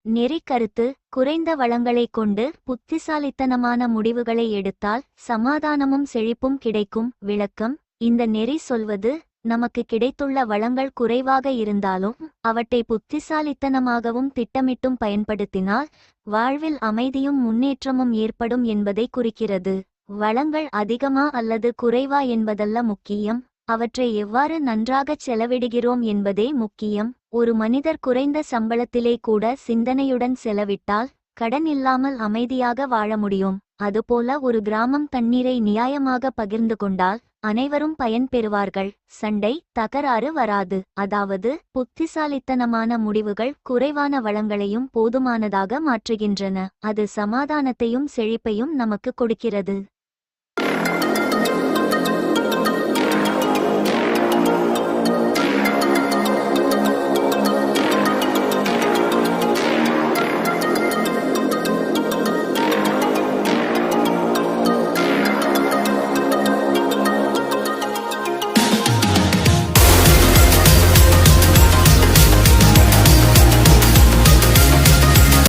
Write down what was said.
நெறி கருத்து: குறைந்த வளங்களைக் கொண்டு புத்திசாலித்தனமான முடிவுகளை எடுத்தால் சமாதானமும் செழிப்பும் கிடைக்கும். விளக்கம்: இந்த நெறி சொல்வது, நமக்கு கிடைத்துள்ள வளங்கள் குறைவாக இருந்தாலும் அவற்றை புத்திசாலித்தனமாகவும் திட்டமிட்டும் பயன்படுத்தினால் வாழ்வில் அமைதியும் முன்னேற்றமும் ஏற்படும் என்பதை குறிக்கிறது. வளங்கள் அதிகமா அல்லது குறைவா என்பதல்ல முக்கியம், அவற்றை எவ்வாறு நன்றாகச் செலவிடுகிறோம் என்பதே முக்கியம். ஒரு மனிதர் குறைந்த சம்பளத்திலே கூட சிந்தனையுடன் செலவிட்டால் கடன் இல்லாமல் அமைதியாக வாழ முடியும். அதுபோல ஒரு கிராமம் தண்ணீரை நியாயமாக பகிர்ந்து கொண்டால் அனைவரும் பயன் பெறுவார்கள். சண்டை, தகராறு வராது. அதாவது, புத்திசாலித்தனமான முடிவுகள் குறைவான வளங்களையும் போதுமானதாக மாற்றுகின்றன. அது சமாதானத்தையும் செழிப்பையும் நமக்கு கொடுக்கிறது.